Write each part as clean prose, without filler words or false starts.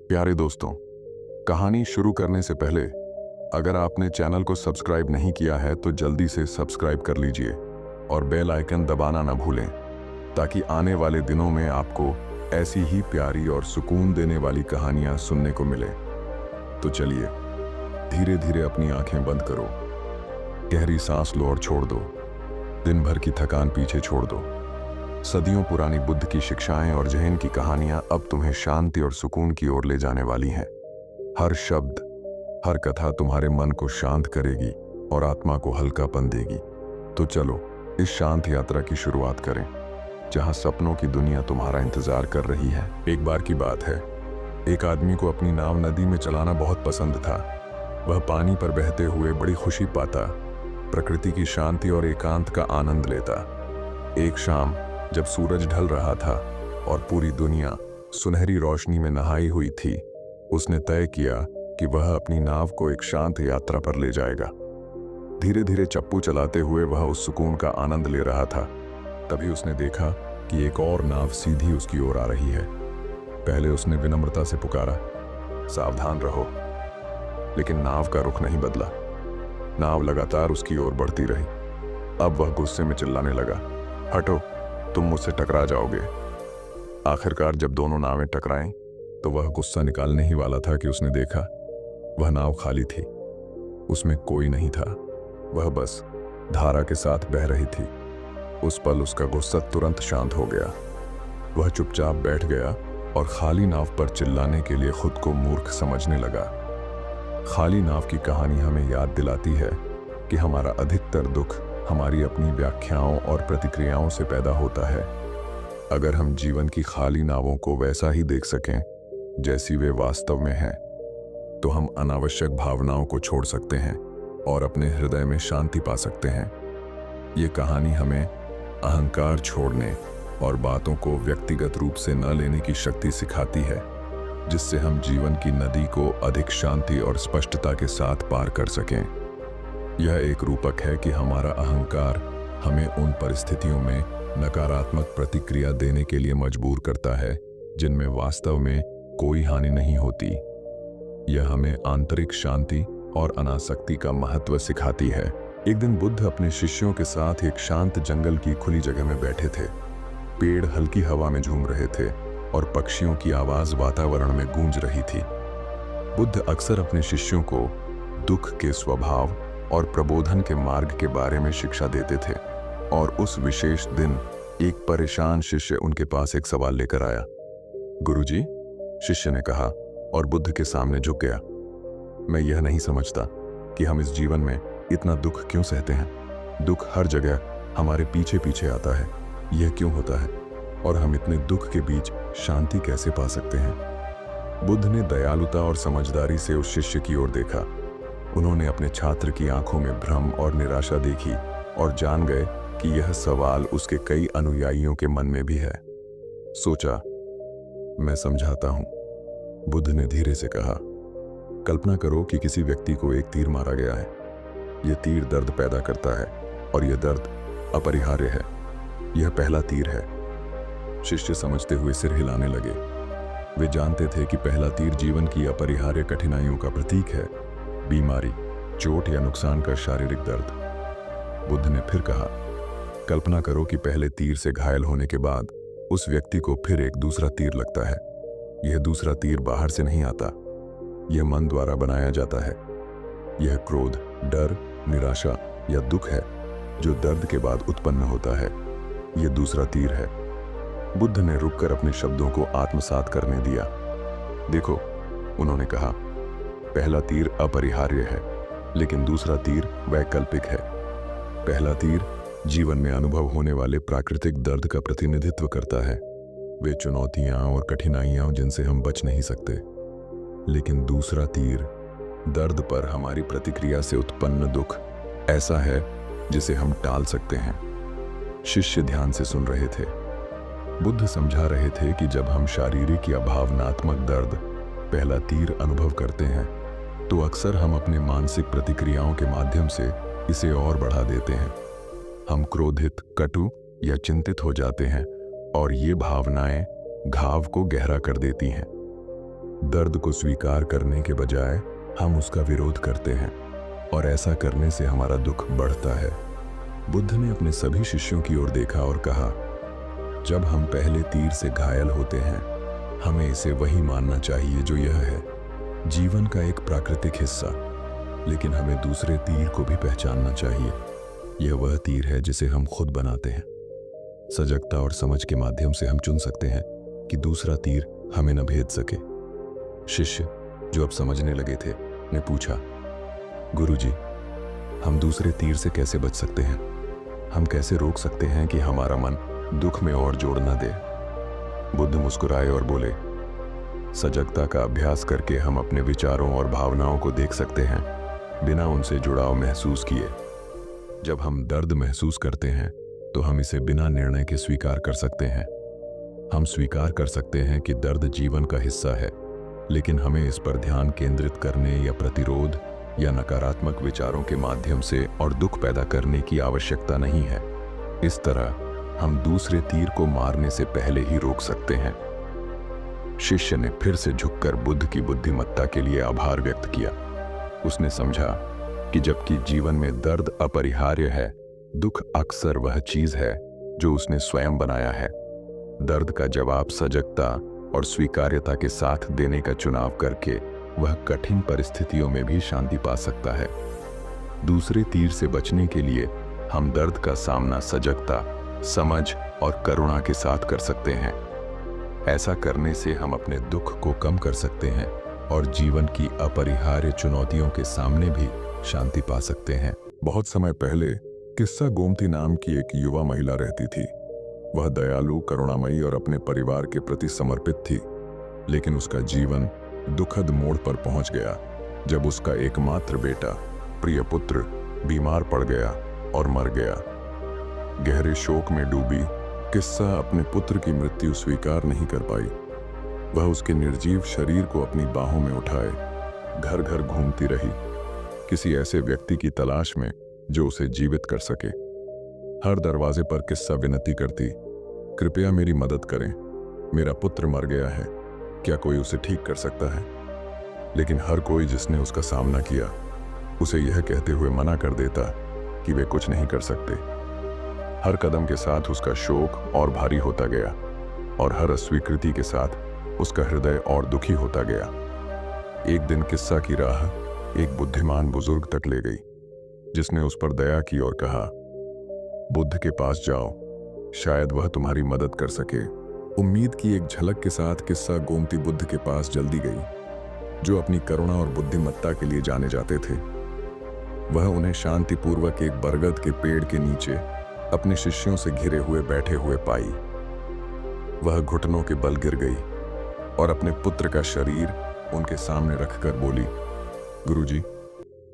प्यारे दोस्तों, कहानी शुरू करने से पहले अगर आपने चैनल को सब्सक्राइब नहीं किया है तो जल्दी से सब्सक्राइब कर लीजिए और बेल आइकन दबाना ना भूलें ताकि आने वाले दिनों में आपको ऐसी ही प्यारी और सुकून देने वाली कहानियां सुनने को मिले। तो चलिए धीरे धीरे अपनी आंखें बंद करो, गहरी सांस लो और छोड़ दो। दिन भर की थकान पीछे छोड़ दो। सदियों पुरानी बुद्ध की शिक्षाएं और जैन की कहानियां अब तुम्हें शांति और सुकून की ओर ले जाने वाली हैं। हर शब्द, हर कथा तुम्हारे मन को शांत करेगी और आत्मा को हल्कापन देगी। तो चलो इस शांत यात्रा की शुरुआत करें, जहां सपनों की दुनिया तुम्हारा इंतजार कर रही है। एक बार की बात है, एक आदमी को अपनी नाव नदी में चलाना बहुत पसंद था। वह पानी पर बहते हुए बड़ी खुशी पाता, प्रकृति की शांति और एकांत का आनंद लेता। एक शाम जब सूरज ढल रहा था और पूरी दुनिया सुनहरी रोशनी में नहाई हुई थी, उसने तय किया कि वह अपनी नाव को एक शांत यात्रा पर ले जाएगा। धीरे धीरे चप्पू चलाते हुए वह उस सुकून का आनंद ले रहा था। तभी उसने देखा कि एक और नाव सीधी उसकी ओर आ रही है। पहले उसने विनम्रता से पुकारा, सावधान रहो, लेकिन नाव का रुख नहीं बदला। नाव लगातार उसकी ओर बढ़ती रही। अब वह गुस्से में चिल्लाने लगा, हटो, तुम मुझसे टकरा जाओगे। आखिरकार जब दोनों नावें टकराएं तो वह गुस्सा निकालने ही वाला था कि उसने देखा वह नाव खाली थी। उसमें कोई नहीं था, वह बस धारा के साथ बह रही थी। उस पल उसका गुस्सा तुरंत शांत हो गया। वह चुपचाप बैठ गया और खाली नाव पर चिल्लाने के लिए खुद को मूर्ख समझने लगा। खाली नाव की कहानी हमें याद दिलाती है कि हमारा अधिकतर दुख हमारी अपनी व्याख्याओं और प्रतिक्रियाओं से पैदा होता है। अगर हम जीवन की खाली नावों को वैसा ही देख सकें जैसी वे वास्तव में हैं, तो हम अनावश्यक भावनाओं को छोड़ सकते हैं और अपने हृदय में शांति पा सकते हैं। ये कहानी हमें अहंकार छोड़ने और बातों को व्यक्तिगत रूप से न लेने की शक्ति सिखाती है, जिससे हम जीवन की नदी को अधिक शांति और स्पष्टता के साथ पार कर सकें। यह एक रूपक है कि हमारा अहंकार हमें उन परिस्थितियों में नकारात्मक प्रतिक्रिया देने के लिए मजबूर करता है जिनमें वास्तव में कोई हानि नहीं होती। यह हमें आंतरिक शांति और अनासक्ति का महत्व सिखाती है। एक दिन बुद्ध अपने शिष्यों के साथ एक शांत जंगल की खुली जगह में बैठे थे। पेड़ हल्की हवा में झूम रहे थे और पक्षियों की आवाज वातावरण में गूंज रही थी। बुद्ध अक्सर अपने शिष्यों को दुख के स्वभाव और प्रबोधन के मार्ग के बारे में शिक्षा देते थे, और उस विशेष दिन एक परेशान शिष्य उनके पास एक सवाल लेकर आया। गुरुजी, शिष्य ने कहा और बुद्ध के सामने झुक गया, मैं यह नहीं समझता कि हम इस जीवन में इतना दुख क्यों सहते हैं। दुख हर जगह हमारे पीछे पीछे आता है, यह क्यों होता है, और हम इतने दुख के बीच शांति कैसे पा सकते हैं। बुद्ध ने दयालुता और समझदारी से उस शिष्य की ओर देखा। उन्होंने अपने छात्र की आंखों में भ्रम और निराशा देखी और जान गए कि यह सवाल उसके कई अनुयायियों के मन में भी है। सोचा, मैं समझाता हूं, बुद्ध ने धीरे से कहा। कल्पना करो कि किसी व्यक्ति को एक तीर मारा गया है। यह तीर दर्द पैदा करता है और यह दर्द अपरिहार्य है। यह पहला तीर है। शिष्य समझते हुए सिर हिलाने लगे। वे जानते थे कि पहला तीर जीवन की अपरिहार्य कठिनाइयों का प्रतीक है, बीमारी, चोट या नुकसान का शारीरिक दर्द। बुद्ध ने फिर कहा, कल्पना करो कि पहले तीर से घायल होने के बाद उस व्यक्ति को फिर एक दूसरा तीर लगता है। यह दूसरा तीर बाहर से नहीं आता, यह मन द्वारा बनाया जाता है। यह क्रोध, डर, निराशा या दुख है जो दर्द के बाद उत्पन्न होता है। यह दूसरा तीर है। बुद्ध ने रुककर अपने शब्दों को आत्मसात करने दिया। देखो, उन्होंने कहा, पहला तीर अपरिहार्य है, लेकिन दूसरा तीर वैकल्पिक है। पहला तीर जीवन में अनुभव होने वाले प्राकृतिक दर्द का प्रतिनिधित्व करता है, वे चुनौतियां और कठिनाइयां जिनसे हम बच नहीं सकते। लेकिन दूसरा तीर दर्द पर हमारी प्रतिक्रिया से उत्पन्न दुख ऐसा है जिसे हम टाल सकते हैं। शिष्य ध्यान से सुन रहे थे। बुद्ध समझा रहे थे कि जब हम शारीरिक या भावनात्मक दर्द, पहला तीर अनुभव करते हैं, तो अक्सर हम अपने मानसिक प्रतिक्रियाओं के माध्यम से इसे और बढ़ा देते हैं। हम क्रोधित, कटु या चिंतित हो जाते हैं और ये भावनाएं घाव को गहरा कर देती हैं। दर्द को स्वीकार करने के बजाय हम उसका विरोध करते हैं और ऐसा करने से हमारा दुख बढ़ता है। बुद्ध ने अपने सभी शिष्यों की ओर देखा और कहा, जब हम पहले तीर से घायल होते हैं, हमें इसे वही मानना चाहिए जो यह है, जीवन का एक प्राकृतिक हिस्सा। लेकिन हमें दूसरे तीर को भी पहचानना चाहिए। यह वह तीर है जिसे हम खुद बनाते हैं। सजगता और समझ के माध्यम से हम चुन सकते हैं कि दूसरा तीर हमें न भेद सके। शिष्य, जो अब समझने लगे थे, ने पूछा, गुरुजी, हम दूसरे तीर से कैसे बच सकते हैं? हम कैसे रोक सकते हैं कि हमारा मन दुख में और जोड़ न दे? बुद्ध मुस्कुराए और बोले, सजगता का अभ्यास करके हम अपने विचारों और भावनाओं को देख सकते हैं, बिना उनसे जुड़ाव महसूस किए। जब हम दर्द महसूस करते हैं तो हम इसे बिना निर्णय के स्वीकार कर सकते हैं। हम स्वीकार कर सकते हैं कि दर्द जीवन का हिस्सा है, लेकिन हमें इस पर ध्यान केंद्रित करने या प्रतिरोध या नकारात्मक विचारों के माध्यम से और दुख पैदा करने की आवश्यकता नहीं है। इस तरह हम दूसरे तीर को मारने से पहले ही रोक सकते हैं। शिष्य ने फिर से झुककर बुद्ध की बुद्धिमत्ता के लिए आभार व्यक्त किया। उसने समझा कि जबकि जीवन में दर्द अपरिहार्य है, दुख अक्सर वह चीज है जो उसने स्वयं बनाया है। दर्द का जवाब सजगता और स्वीकार्यता के साथ देने का चुनाव करके वह कठिन परिस्थितियों में भी शांति पा सकता है। दूसरे तीर से बचने के लिए हम दर्द का सामना सजगता, समझ और करुणा के साथ कर सकते हैं। ऐसा करने से हम अपने दुख को कम कर सकते हैं और जीवन की अपरिहार्य चुनौतियों के सामने भी शांति पा सकते हैं। बहुत समय पहले किस्सा गोमती नाम की एक युवा महिला रहती थी। वह दयालु, करुणामयी और अपने परिवार के प्रति समर्पित थी। लेकिन उसका जीवन दुखद मोड़ पर पहुंच गया जब उसका एकमात्र बेटा, प्रिय पुत्र, बीमार पड़ गया और मर गया। गहरे शोक में डूबी किस्सा अपने पुत्र की मृत्यु स्वीकार नहीं कर पाई। वह उसके निर्जीव शरीर को अपनी बाहों में उठाए घर घर घूमती रही, किसी ऐसे व्यक्ति की तलाश में जो उसे जीवित कर सके। हर दरवाजे पर किस्सा विनती करती, कृपया मेरी मदद करें, मेरा पुत्र मर गया है, क्या कोई उसे ठीक कर सकता है? लेकिन हर कोई जिसने उसका सामना किया उसे यह कहते हुए मना कर देता कि वे कुछ नहीं कर सकते। हर कदम के साथ उसका शोक और भारी होता गया और हर अस्वीकृति के साथ उसका हृदय और दुखी होता गया। एक दिन किस्सा की राह एक बुद्धिमान बुजुर्ग तक ले गई, जिसने उस पर दया की और कहा, बुद्ध के पास जाओ, शायद वह तुम्हारी मदद कर सके। उम्मीद की एक झलक के साथ किस्सा गोमती बुद्ध के पास जल्दी गई, जो अपनी करुणा और बुद्धिमत्ता के लिए जाने जाते थे। वह उन्हें शांतिपूर्वक एक बरगद के पेड़ के नीचे अपने शिष्यों से घिरे हुए बैठे हुए पाई। वह घुटनों के बल गिर गई और अपने पुत्र का शरीर उनके सामने रखकर बोली, गुरुजी,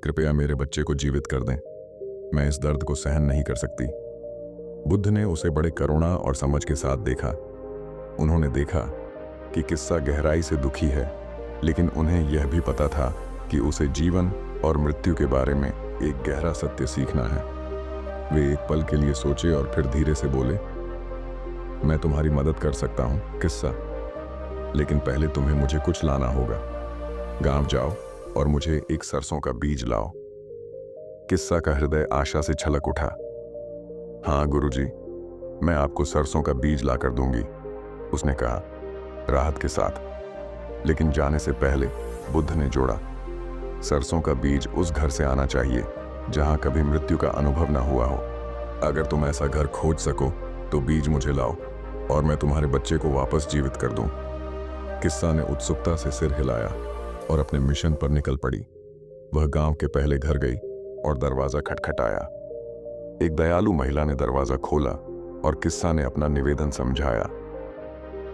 कृपया मेरे बच्चे को जीवित कर दें, मैं इस दर्द को सहन नहीं कर सकती। बुद्ध ने उसे बड़े करुणा और समझ के साथ देखा। उन्होंने देखा कि किस्सा गहराई से दुखी है, लेकिन उन्हें यह भी पता था कि उसे जीवन और मृत्यु के बारे में एक गहरा सत्य सीखना है। वे एक पल के लिए सोचे और फिर धीरे से बोले, मैं तुम्हारी मदद कर सकता हूँ किस्सा, लेकिन पहले तुम्हें मुझे कुछ लाना होगा। गांव जाओ और मुझे एक सरसों का बीज लाओ। किस्सा का हृदय आशा से छलक उठा। हाँ गुरुजी, मैं आपको सरसों का बीज लाकर दूंगी, उसने कहा राहत के साथ। लेकिन जाने से पहले बुद्ध ने जोड़ा, सरसों का बीज उस घर से आना चाहिए जहां कभी मृत्यु का अनुभव न हुआ हो। अगर तुम ऐसा घर खोज सको तो बीज मुझे लाओ और मैं तुम्हारे बच्चे को वापस जीवित कर दूं। किस्सा ने उत्सुकता से सिर हिलाया और अपने मिशन पर निकल पड़ी। वह गांव के पहले घर गई और दरवाजा खटखटाया। एक दयालु महिला ने दरवाजा खोला और किस्सा ने अपना निवेदन समझाया,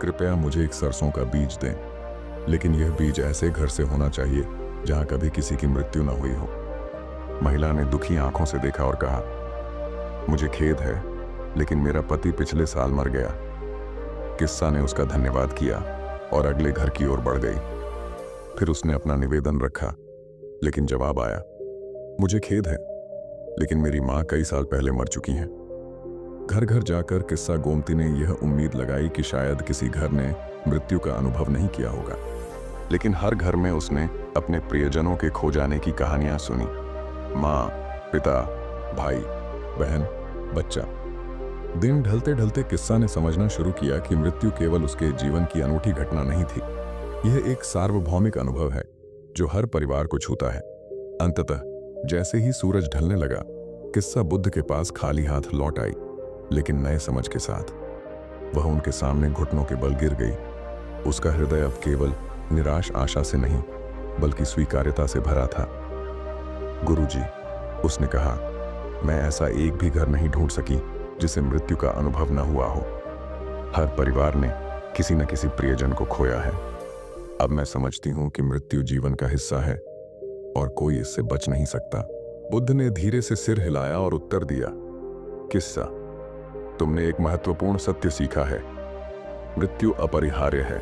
कृपया मुझे एक सरसों का बीज दें, लेकिन यह बीज ऐसे घर से होना चाहिए जहां कभी किसी की मृत्यु न हुई हो। महिला ने दुखी आंखों से देखा और कहा, मुझे खेद है, लेकिन मेरा पति पिछले साल मर गया। किस्सा ने उसका धन्यवाद किया और अगले घर की ओर बढ़ गई। फिर उसने अपना निवेदन रखा, लेकिन जवाब आया, मुझे खेद है, लेकिन मेरी माँ कई साल पहले मर चुकी हैं। घर घर जाकर किस्सा गोमती ने यह उम्मीद लगाई कि शायद किसी घर ने मृत्यु का अनुभव नहीं किया होगा। लेकिन हर घर में उसने अपने प्रियजनों के खो जाने की कहानियां सुनी। माँ, पिता, भाई, बहन, बच्चा। दिन ढलते ढलते किस्सा ने समझना शुरू किया कि मृत्यु केवल उसके जीवन की अनूठी घटना नहीं थी। यह एक सार्वभौमिक अनुभव है जो हर परिवार को छूता है। अंततः जैसे ही सूरज ढलने लगा, किस्सा बुद्ध के पास खाली हाथ लौट आई, लेकिन नए समझ के साथ। वह उनके सामने घुटनों के बल गिर गई। उसका हृदय अब केवल निराश आशा से नहीं, बल्कि स्वीकार्यता से भरा था। गुरुजी, उसने कहा, मैं ऐसा एक भी घर नहीं ढूंढ सकी जिसे मृत्यु का अनुभव न हुआ हो। हर परिवार ने किसी न किसी प्रियजन को खोया है। अब मैं समझती हूं कि मृत्यु जीवन का हिस्सा है और कोई इससे बच नहीं सकता। बुद्ध ने धीरे से सिर हिलाया और उत्तर दिया, किस्सा, तुमने एक महत्वपूर्ण सत्य सीखा है। मृत्यु अपरिहार्य है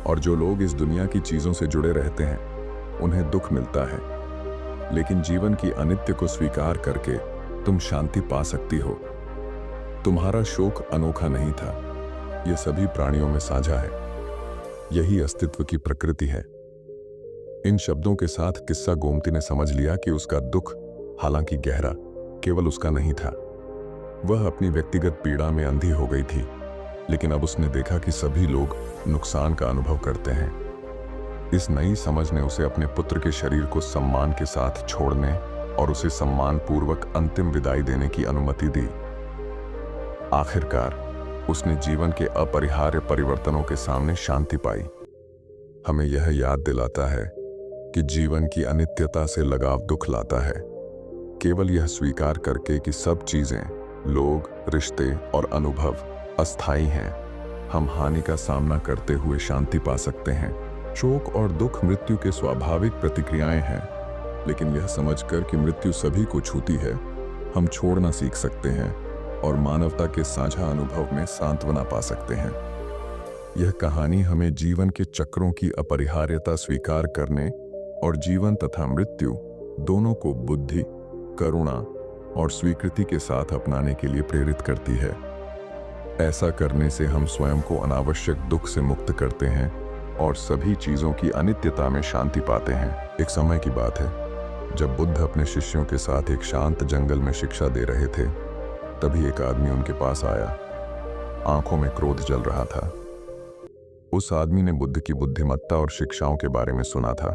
और जो लोग इस दुनिया की चीजों से जुड़े रहते हैं उन्हें दुख मिलता है, लेकिन जीवन की अनित्य को स्वीकार करके तुम शांति पा सकती हो। तुम्हारा शोक अनोखा नहीं था, यह सभी प्राणियों में साझा है। यही अस्तित्व की प्रकृति है। इन शब्दों के साथ किस्सा गोमती ने समझ लिया कि उसका दुख, हालांकि गहरा, केवल उसका नहीं था। वह अपनी व्यक्तिगत पीड़ा में अंधी हो गई थी, लेकिन अब उसने देखा कि सभी लोग नुकसान का अनुभव करते हैं। इस नई समझ ने उसे अपने पुत्र के शरीर को सम्मान के साथ छोड़ने और उसे सम्मानपूर्वक अंतिम विदाई देने की अनुमति दी। आखिरकार उसने जीवन के अपरिहार्य परिवर्तनों के सामने शांति पाई। हमें यह याद दिलाता है कि जीवन की अनित्यता से लगाव दुख लाता है। केवल यह स्वीकार करके कि सब चीजें, लोग, रिश्ते और अनुभव अस्थायी हैं, हम हानि का सामना करते हुए शांति पा सकते हैं। शोक और दुख मृत्यु के स्वाभाविक प्रतिक्रियाएं हैं, लेकिन यह समझकर कि मृत्यु सभी को छूती है, हम छोड़ना सीख सकते हैं और मानवता के साझा अनुभव में सांत्वना पा सकते हैं। यह कहानी हमें जीवन के चक्रों की अपरिहार्यता स्वीकार करने और जीवन तथा मृत्यु दोनों को बुद्धि, करुणा और स्वीकृति के साथ अपनाने के लिए प्रेरित करती है। ऐसा करने से हम स्वयं को अनावश्यक दुख से मुक्त करते हैं और सभी चीजों की अनित्यता में शांति पाते हैं। एक समय की बात है, जब बुद्ध अपने शिष्यों के साथ एक शांत जंगल में शिक्षा दे रहे थे, तभी एक आदमी उनके पास आया। आंखों में क्रोध जल रहा था। उस आदमी ने बुद्ध की बुद्धिमत्ता और शिक्षाओं के बारे में सुना था,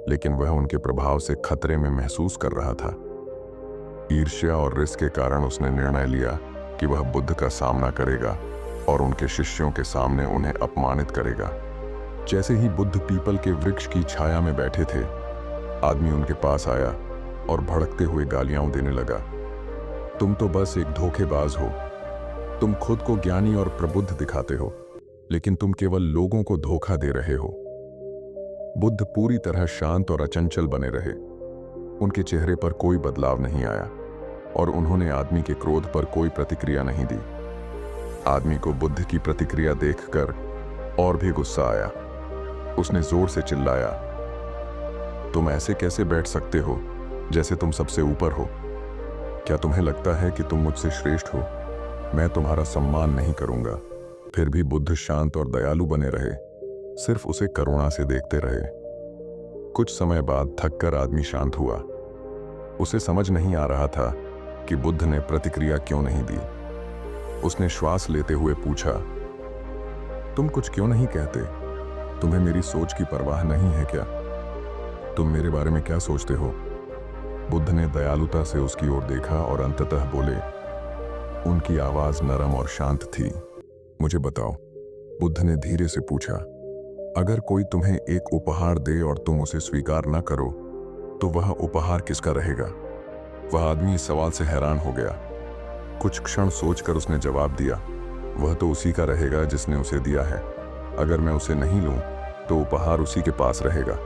लेकिन वह उनके प्रभाव से खतरे में महसूस कर रहा था। ईर्ष्या और रिस के कारण उसने निर्णय लिया कि वह बुद्ध का सामना करेगा और उनके शिष्यों के सामने उन्हें अपमानित करेगा। जैसे ही बुद्ध पीपल के वृक्ष की छाया में बैठे थे, आदमी उनके पास आया और भड़कते हुए गालियां देने लगा। तुम तो बस एक धोखेबाज हो। तुम खुद को ज्ञानी और प्रबुद्ध दिखाते हो, लेकिन तुम केवल लोगों को धोखा दे रहे हो। बुद्ध पूरी तरह शांत और अचंचल बने रहे। उनके चेहरे पर कोई बदलाव नहीं आया और उन्होंने आदमी के क्रोध पर कोई प्रतिक्रिया नहीं दी। आदमी को बुद्ध की प्रतिक्रिया देखकर और भी गुस्सा आया। उसने जोर से चिल्लाया, तुम ऐसे कैसे बैठ सकते हो जैसे तुम सबसे ऊपर हो? क्या तुम्हें लगता है कि तुम मुझसे श्रेष्ठ हो? मैं तुम्हारा सम्मान नहीं करूंगा। फिर भी बुद्ध शांत और दयालु बने रहे, सिर्फ उसे करुणा से देखते रहे। कुछ समय बाद थककर आदमी शांत हुआ। उसे समझ नहीं आ रहा था कि बुद्ध ने प्रतिक्रिया क्यों नहीं दी। उसने श्वास लेते हुए पूछा, तुम कुछ क्यों नहीं कहते? तुम्हें मेरी सोच की परवाह नहीं है क्या? तुम मेरे बारे में क्या सोचते हो? बुद्ध ने दयालुता से उसकी ओर देखा और अंततः बोले। उनकी आवाज नरम और शांत थी। मुझे बताओ, बुद्ध ने धीरे से पूछा, अगर कोई तुम्हें एक उपहार दे और तुम उसे स्वीकार न करो, तो वह उपहार किसका रहेगा? वह आदमी इस सवाल से हैरान हो गया। कुछ क्षण सोचकर उसने जवाब दिया, वह तो उसी का रहेगा जिसने उसे दिया है। अगर मैं उसे नहीं लूं, तो उपहार उसी के पास रहेगा।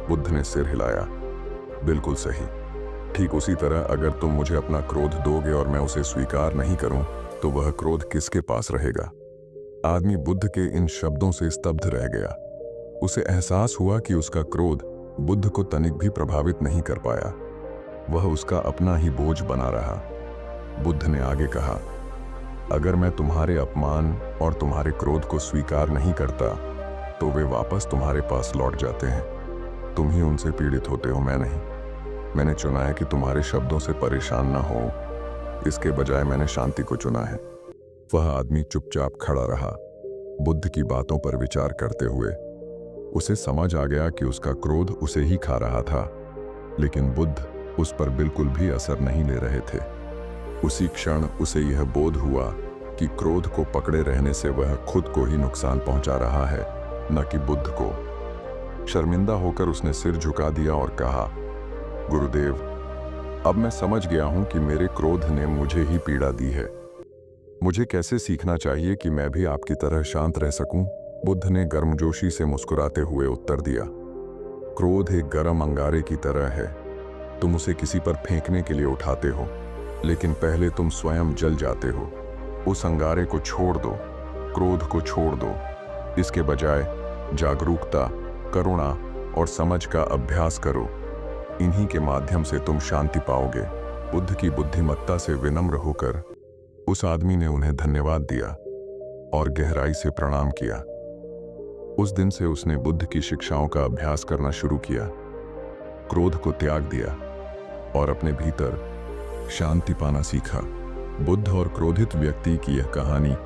बुद्ध ने सिर हिलाया। बिल्कुल सही। ठीक उसी तरह अगर तुम मुझे अपना क्रोध दोगे और मैं उसे स्वीकार नहीं करूं, तो वह क्रोध किसके पास रहेगा? आदमी बुद्ध के इन शब्दों से स्तब्ध रह गया। उसे एहसास हुआ कि उसका क्रोध बुद्ध को तनिक भी प्रभावित नहीं कर पाया। वह उसका अपना ही बोझ बना रहा। बुद्ध ने आगे कहा, अगर मैं तुम्हारे अपमान और तुम्हारे क्रोध को स्वीकार नहीं करता, तो वे वापस तुम्हारे पास लौट जाते हैं। तुम ही उनसे पीड़ित होते हो, मैं नहीं। मैंने चुना है कि तुम्हारे शब्दों से परेशान ना हो, इसके बजाय मैंने शांति को चुना है। वह आदमी चुपचाप खड़ा रहा, बुद्ध की बातों पर विचार करते हुए। उसे समझ आ गया कि उसका क्रोध उसे ही खा रहा था, लेकिन बुद्ध उस पर बिल्कुल भी असर नहीं ले रहे थे। उसी क्षण उसे यह बोध हुआ कि क्रोध को पकड़े रहने से वह खुद को ही नुकसान पहुंचा रहा है, न कि बुद्ध को। शर्मिंदा होकर उसने सिर झुका दिया और कहा, गुरुदेव, अब मैं समझ गया हूं कि मेरे क्रोध ने मुझे ही पीड़ा दी है। मुझे कैसे सीखना चाहिए कि मैं भी आपकी तरह शांत रह सकूं? बुद्ध ने गर्मजोशी से मुस्कुराते हुए उत्तर दिया, क्रोध एक गर्म अंगारे की तरह है। तुम उसे किसी पर फेंकने के लिए उठाते हो, लेकिन पहले तुम स्वयं जल जाते हो। उस अंगारे को छोड़ दो, क्रोध को छोड़ दो। इसके बजाय जागरूकता, करुणा और समझ का अभ्यास करो। इन्हीं के माध्यम से तुम शांति पाओगे। बुद्ध की बुद्धिमत्ता से विनम्र होकर उस आदमी ने उन्हें धन्यवाद दिया और गहराई से प्रणाम किया। उस दिन से उसने बुद्ध की शिक्षाओं का अभ्यास करना शुरू किया, क्रोध को त्याग दिया और अपने भीतर शांति पाना सीखा। बुद्ध और क्रोधित व्यक्ति की यह कहानी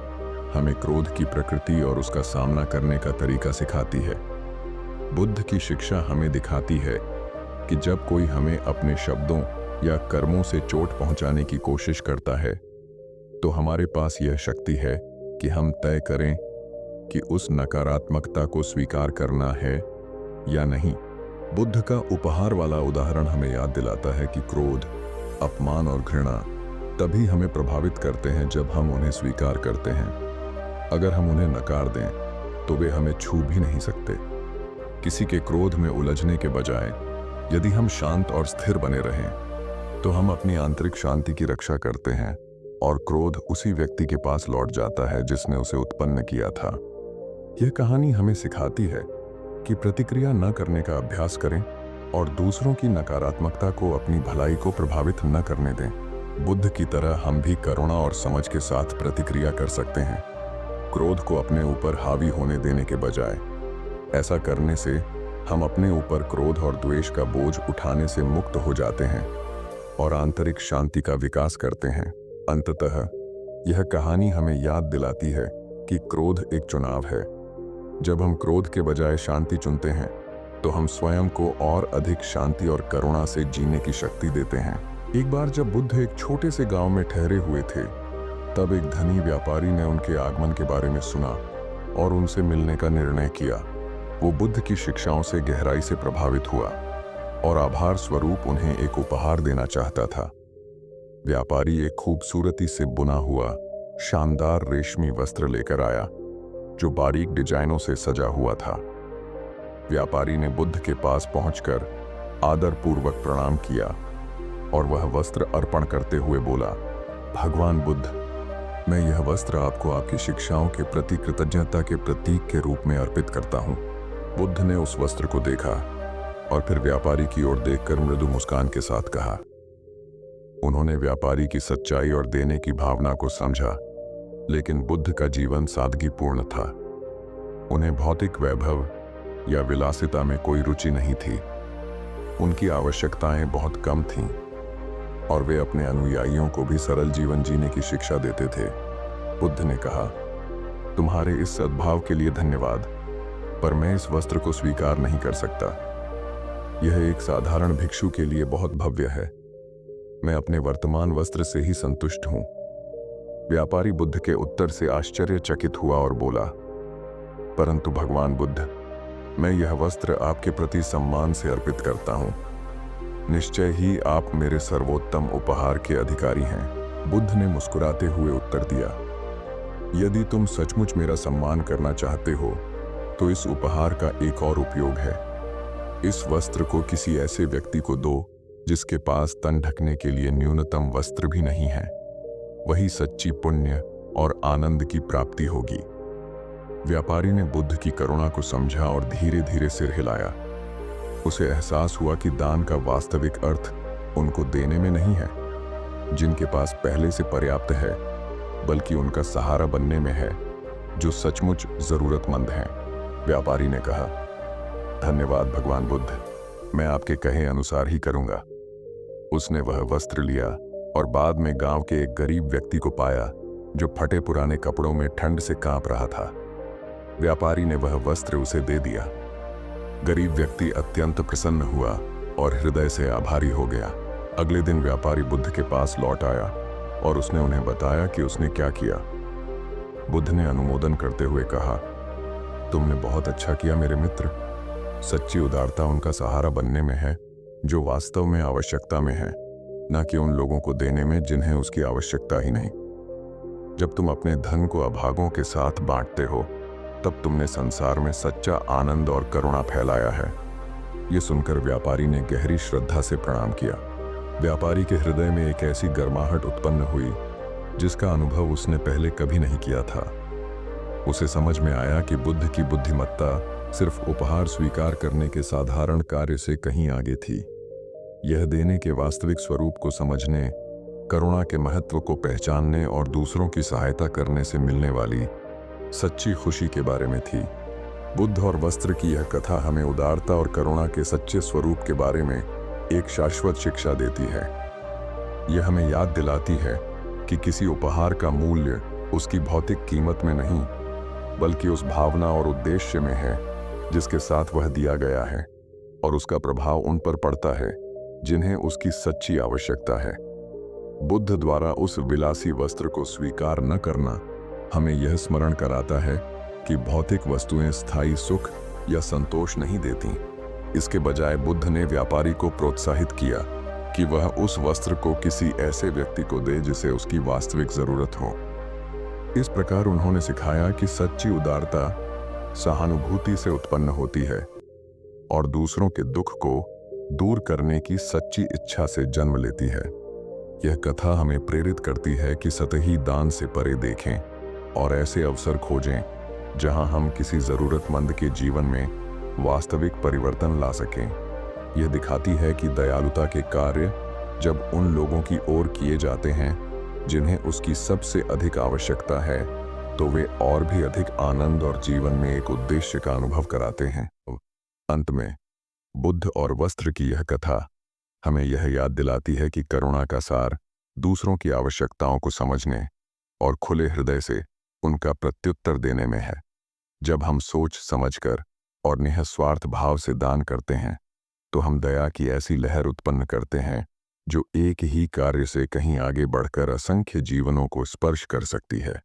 हमें क्रोध की प्रकृति और उसका सामना करने का तरीका सिखाती है। बुद्ध की शिक्षा हमें दिखाती है कि जब कोई हमें अपने शब्दों या कर्मों से चोट पहुंचाने की कोशिश करता है, तो हमारे पास यह शक्ति है कि हम तय करें कि उस नकारात्मकता को स्वीकार करना है या नहीं। बुद्ध का उपहार वाला उदाहरण हमें याद दिलाता है कि क्रोध, अपमान और घृणा तभी हमें प्रभावित करते हैं जब हम उन्हें स्वीकार करते हैं। अगर हम उन्हें नकार दें तो वे हमें छू भी नहीं सकते। किसी के क्रोध में उलझने के बजाय यदि हम शांत और स्थिर बने रहें तो हम अपनी आंतरिक शांति की रक्षा करते हैं और क्रोध उसी व्यक्ति के पास लौट जाता है जिसने उसे उत्पन्न किया था। यह कहानी हमें सिखाती है कि प्रतिक्रिया न करने का अभ्यास करें और दूसरों की नकारात्मकता को अपनी भलाई को प्रभावित न करने दें। बुद्ध की तरह हम भी करुणा और समझ के साथ प्रतिक्रिया कर सकते हैं, क्रोध को अपने ऊपर हावी होने देने के बजाय। ऐसा करने से हम अपने ऊपर क्रोध और द्वेष का बोझ उठाने से मुक्त हो जाते हैं और आंतरिक शांति का विकास करते हैं। अंततः यह कहानी हमें याद दिलाती है कि क्रोध एक चुनाव है। जब हम क्रोध के बजाय शांति चुनते हैं तो हम स्वयं को और अधिक शांति और करुणा से जीने की शक्ति देते हैं। एक बार जब बुद्ध एक छोटे से गांव में ठहरे हुए थे, तब एक धनी व्यापारी ने उनके आगमन के बारे में सुना और उनसे मिलने का निर्णय किया। वो बुद्ध की शिक्षाओं से गहराई से प्रभावित हुआ और आभार स्वरूप उन्हें एक उपहार देना चाहता था। व्यापारी एक खूबसूरती से बुना हुआ शानदार रेशमी वस्त्र लेकर आया जो बारीक डिजाइनों से सजा हुआ था। व्यापारी ने बुद्ध के पास पहुंचकर आदरपूर्वक प्रणाम किया और वह वस्त्र अर्पण करते हुए बोला, भगवान बुद्ध, मैं यह वस्त्र आपको आपकी शिक्षाओं के प्रति कृतज्ञता के प्रतीक के रूप में अर्पित करता हूं। बुद्ध ने उस वस्त्र को देखा और फिर व्यापारी की ओर देखकर मृदु मुस्कान के साथ कहा। उन्होंने व्यापारी की सच्चाई और देने की भावना को समझा, लेकिन बुद्ध का जीवन सादगीपूर्ण था। उन्हें भौतिक वैभव या विलासिता में कोई रुचि नहीं थी। उनकी आवश्यकताएं बहुत कम थीं और वे अपने अनुयायियों को भी सरल जीवन जीने की शिक्षा देते थे। बुद्ध ने कहा, तुम्हारे इस सद्भाव के लिए धन्यवाद, पर मैं इस वस्त्र को स्वीकार नहीं कर सकता। यह एक साधारण भिक्षु के लिए बहुत भव्य है। मैं अपने वर्तमान वस्त्र से ही संतुष्ट हूं। व्यापारी बुद्ध के उत्तर से आश्चर्यचकित हुआ और बोला, परंतु भगवान बुद्ध, मैं यह वस्त्र आपके प्रति सम्मान से अर्पित करता हूं। निश्चय ही आप मेरे सर्वोत्तम उपहार के अधिकारी हैं। बुद्ध ने मुस्कुराते हुए उत्तर दिया, यदि तुम सचमुच मेरा सम्मान करना चाहते हो तो इस उपहार का एक और उपयोग है। इस वस्त्र को किसी ऐसे व्यक्ति को दो जिसके पास तन ढकने के लिए न्यूनतम वस्त्र भी नहीं है। वही सच्ची पुण्य और आनंद की प्राप्ति होगी। व्यापारी ने बुद्ध की करुणा को समझा और धीरे धीरे सिर हिलाया। उसे एहसास हुआ कि दान का वास्तविक अर्थ उनको देने में नहीं है, जिनके पास पहले से पर्याप्त है, बल्कि उनका सहारा बनने में है, जो सचमुच जरूरतमंद हैं। व्यापारी ने कहा, धन्यवाद भगवान बुद्ध, मैं आपके कहे अनुसार ही करूंगा। उसने वह वस्त्र लिया और बाद में गांव के एक गरीब व्यक्ति को पाया जो फटे पुराने कपड़ों में ठंड से कांप रहा था। व्यापारी ने वह वस्त्र उसे दे दिया। गरीब व्यक्ति अत्यंत प्रसन्न हुआ और हृदय से आभारी हो गया। अगले दिन व्यापारी बुद्ध के पास लौट आया और उसने उन्हें बताया कि उसने क्या किया। बुद्ध ने अनुमोदन करते हुए कहा, तुमने बहुत अच्छा किया मेरे मित्र। सच्ची उदारता उनका सहारा बनने में है जो वास्तव में आवश्यकता में है, न कि उन लोगों को देने में जिन्हें उसकी आवश्यकता ही नहीं। जब तुम अपने धन को अभागों के साथ बांटते हो तब तुमने संसार में सच्चा आनंद और करुणा फैलाया है। ये सुनकर व्यापारी ने गहरी श्रद्धा से प्रणाम किया। व्यापारी के हृदय में एक ऐसी गर्माहट उत्पन्न हुई जिसका अनुभव उसने पहले कभी नहीं किया था। उसे समझ में आया कि बुद्ध की बुद्धिमत्ता सिर्फ उपहार स्वीकार करने के साधारण कार्य से कहीं आगे थी। यह देने के वास्तविक स्वरूप को समझने, करुणा के महत्व को पहचानने और दूसरों की सहायता करने से मिलने वाली सच्ची खुशी के बारे में थी। बुद्ध और वस्त्र की यह कथा हमें उदारता और करुणा के सच्चे स्वरूप के बारे में एक शाश्वत शिक्षा देती है। यह हमें याद दिलाती है कि किसी उपहार का मूल्य उसकी भौतिक कीमत में नहीं, बल्कि उस भावना और उद्देश्य में है जिसके साथ वह दिया गया है, और उसका प्रभाव उन पर पड़ता है जिन्हें उसकी सच्ची आवश्यकता है। बुद्ध द्वारा उस विलासी वस्त्र को स्वीकार न करना हमें यह स्मरण कराता है कि भौतिक वस्तुएं स्थायी सुख या संतोष नहीं देती। इसके बजाय बुद्ध ने व्यापारी को प्रोत्साहित किया कि वह उस वस्त्र को किसी ऐसे व्यक्ति को दे जिसे उसकी वास्तविक जरूरत हो। इस प्रकार उन्होंने सिखाया कि सच्ची उदारता सहानुभूति से उत्पन्न होती है और दूसरों के दुख को दूर करने की सच्ची इच्छा से जन्म लेती है। यह कथा हमें प्रेरित करती है कि सतही दान से परे देखें और ऐसे अवसर खोजें जहां हम किसी जरूरतमंद के जीवन में वास्तविक परिवर्तन ला सकें। यह दिखाती है कि दयालुता के कार्य जब उन लोगों की ओर किए जाते हैं जिन्हें उसकी सबसे अधिक आवश्यकता है, तो वे और भी अधिक आनंद और जीवन में एक उद्देश्य का अनुभव कराते हैं। अंत में बुद्ध और वस्त्र की यह कथा हमें यह याद दिलाती है कि करुणा का सार दूसरों की आवश्यकताओं को समझने और खुले हृदय से उनका प्रत्युत्तर देने में है। जब हम सोच समझकर और निःस्वार्थ भाव से दान करते हैं तो हम दया की ऐसी लहर उत्पन्न करते हैं जो एक ही कार्य से कहीं आगे बढ़कर असंख्य जीवनों को स्पर्श कर सकती है।